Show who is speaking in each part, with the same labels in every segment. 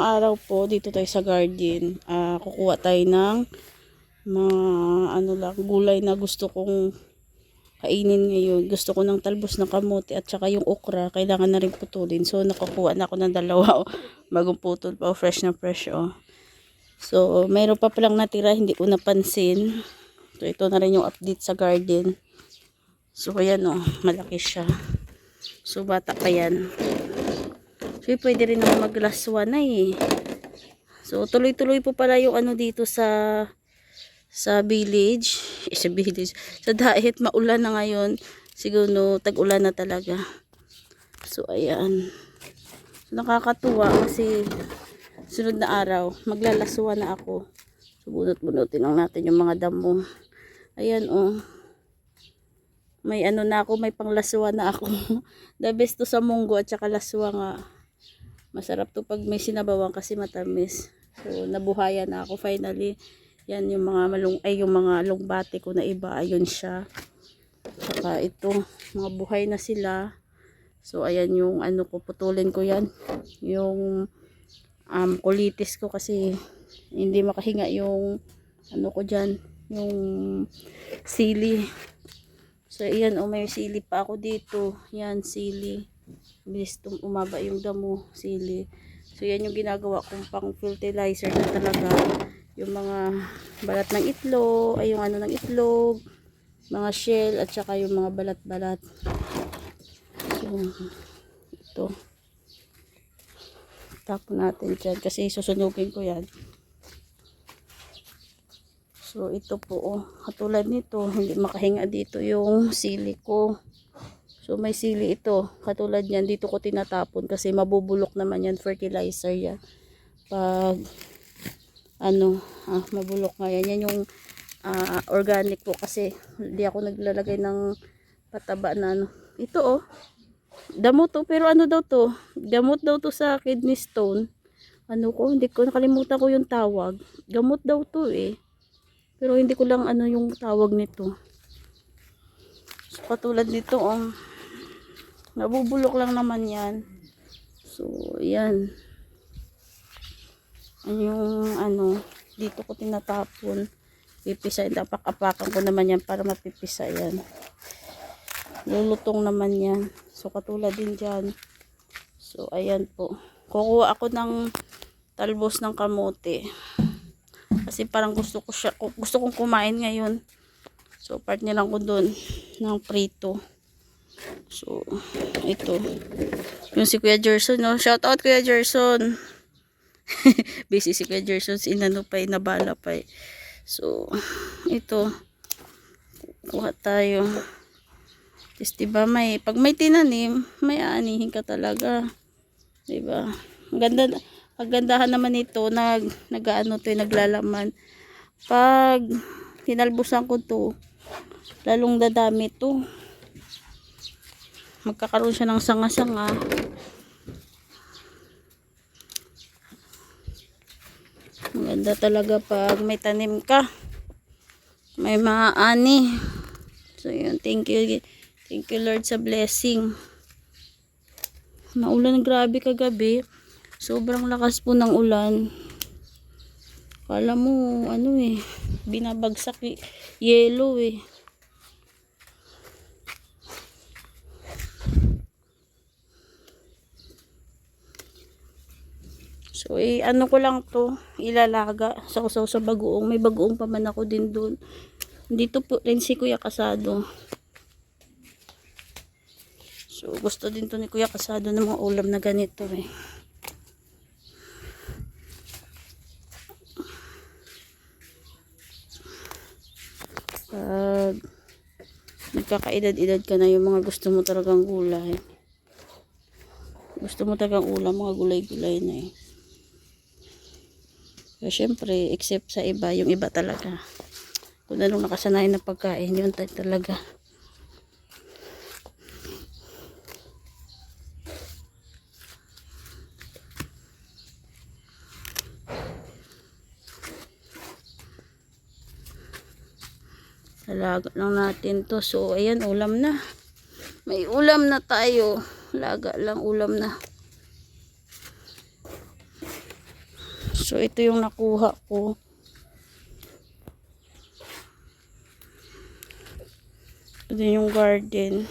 Speaker 1: araw po dito tayo sa garden. Kukuha tayo ng mga gulay na gusto kong kainin ngayon. Gusto ko ng talbos ng kamote at saka yung okra. Kailangan na rin putulin. So nakakuha na ako ng dalawa. Bagong putol pa. Fresh na fresh. So mayroon pa palang natira. Hindi ko napansin. So ito na rin yung update sa garden. So ayan malaki siya. So bata pa yan. So pwede rin naman maglaswa na So tuloy-tuloy po pala yung dito sa village, sa dahit maulan na ngayon. Siguro tag-ulan na talaga. So ayan. So, nakakatuwa kasi sunod na araw maglalaswa na ako. So bunot-bunutin lang natin yung mga damo. Ayan may na ako, may panglaswa na ako. The best to sa munggo at saka laswa nga. Masarap to pag may sinabawan kasi matamis. So nabuhayan na ako finally. Yan yung mga yung mga lugbate ko na iba, ayun siya. Saka ito, mga buhay na sila. So ayan yung ko, putulin ko yan. Yung kulitis ko kasi hindi makahinga yung ko diyan, yung sili. So ayan may sili pa ako dito. Yan sili. Bilis umaba yung damo, sili. So yan yung ginagawa kong pang fertilizer na talaga. Yung mga balat ng itlog, ay yung ng itlog, mga shell at saka yung mga balat-balat. So ito. Tapon natin dyan kasi susunugin ko yan. So ito po katulad nito, hindi makahinga dito yung sili ko. So may sili ito, katulad yan, dito ko tinatapon kasi mabubulok naman yan, fertilizer yan. Pag mabulok nga yan. Yan yung organic po kasi hindi ako naglalagay ng pataba na Ito damo to, pero daw to? Gamot daw to sa kidney stone. Hindi ko nakalimutan ko yung tawag. Gamot daw to Pero hindi ko lang yung tawag nito. So katulad nito nabubulok lang naman yan. So yan yung dito ko tinatapon, pipisain, apak-apakan ko naman yan para mapipisa yan, lulutong naman yan. So katulad din dyan. So ayan po, kukuha ako ng talbos ng kamote kasi parang gusto kong kumain ngayon. So partner lang ko dun ng prito. So ito yung si Kuya Gerson, shout out Kuya Gerson. Busy si Kuya Gerson, nabala pa So ito kuha tayo. Tapos diba pag may tinanim, may aanihin ka talaga, diba? Kagandahan naman ito, naglalaman. Pag tinalbusan ko to, lalong dadami to, magkakaroon siya ng sanga-sanga. Maganda talaga pag may tanim ka, may maani. So yun, thank you Lord sa blessing. Maulan grabe kagabi, sobrang lakas po ng ulan. Kala mo binabagsak yelo So ko lang to, ilalaga sa usaw sa bagoong. May bagoong pa man ako din doon. Dito po rin si Kuya Kasado. So gusto din to ni Kuya Kasado ng mga ulam na ganito Pag nagkakaedad-edad ka na, yung mga gusto mo talagang gulay, gusto mo talagang ulam, mga gulay-gulay na So, syempre, except sa iba, yung iba talaga, kung anong nakasanayan na pagkain, yun talaga. Alaga lang natin to. So, ayan, ulam na. May ulam na tayo. Laga lang, ulam na. So, ito yung nakuha ko. Ito din yung garden.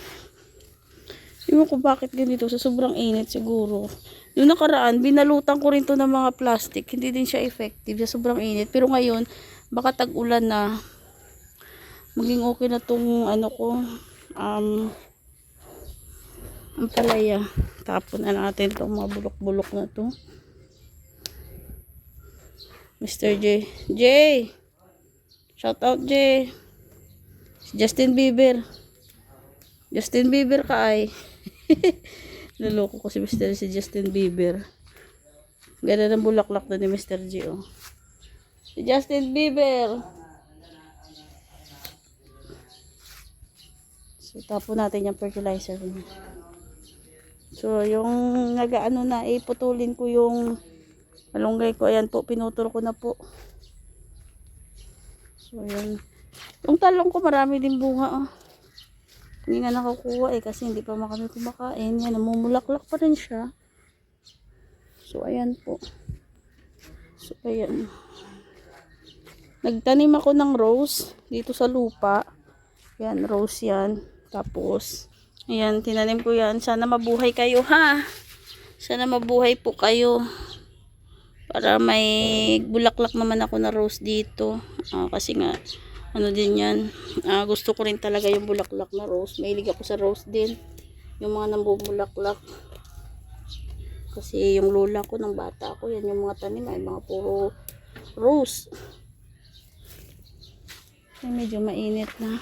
Speaker 1: Ewan ko bakit ganito. Sa sobrang init siguro. Yung nakaraan, binalutan ko rin to ng mga plastic. Hindi din siya effective sa sobrang init. Pero ngayon, baka tag-ulan na. Maging okay na tong ano ko. Ang palaya. Tapon na natin itong mga bulok-bulok na to. Mr. J. J! Shout out, J! Si Justin Bieber. Justin Bieber ka ay. Naloko ko si Justin Bieber. Ganda ng bulaklak na ni Mr. J. Oh. Si Justin Bieber. So, tapon natin yung fertilizer. So, yung nagaano na, iputulin ko yung malunggay ko. Ayan po, pinutol ko na po. So, ayan. Yung talong ko, marami din bunga. Oh. Hindi nga nakakuha kasi hindi pa kami kumakain. Yan, namumulaklak pa rin siya. So, ayan po. So, ayan. Nagtanim ako ng rose dito sa lupa. Yan, rose yan. Tapos, ayan, tinanim ko yan. Sana mabuhay kayo, ha? Sana mabuhay po kayo. Para may bulaklak naman ako na rose dito. Kasi nga, ano din yan. Gusto ko rin talaga yung bulaklak na rose. Mahilig ako sa rose din. Yung mga nambubulaklak. Kasi yung lola ko ng bata ko, yan yung mga tanim ay mga puro rose. Ay, medyo mainit na.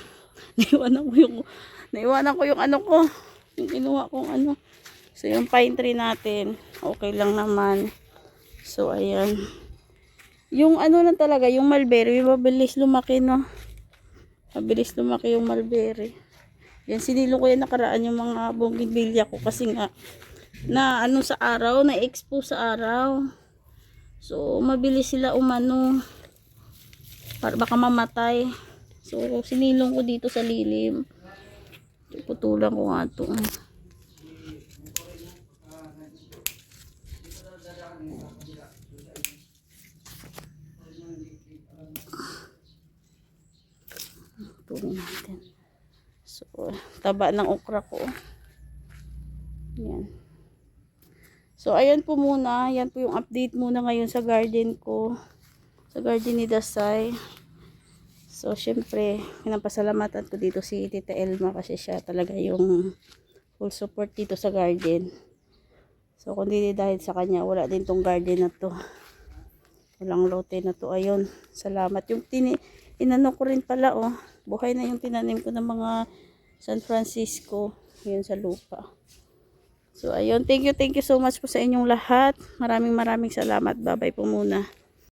Speaker 1: Naiwanan ko yung ano ko. Yung kinuha kong ano. So, yung pine tree natin. Okay lang naman. So, ayan. Yung ano lang talaga, yung mulberry, mabilis lumaki, no? Mabilis lumaki yung mulberry. Yan, sinilo ko yan nakaraan yung mga bougainvillea ko. Kasi nga, na ano sa araw, na-expose sa araw. So, mabilis sila umano. Para baka mamatay. So, sinilong ko dito sa lilim. Putulan ko nga ito. Putulan natin. So, taba ng okra ko. Yan. So, ayan po muna. Yan po yung update muna ngayon sa garden ko. Sa garden ni Dasay. So, syempre, pinapasalamatan ko dito si Tita Elma kasi siya talaga yung full support dito sa garden. So, kung hindi dahil sa kanya, wala din tong garden na to. Walang lote na to. Ayun, salamat. Yung inano ko rin pala, oh. Buhay na yung tinanim ko ng mga San Francisco. Yun sa lupa. So, ayun. Thank you so much po sa inyong lahat. Maraming salamat. Bye-bye po muna.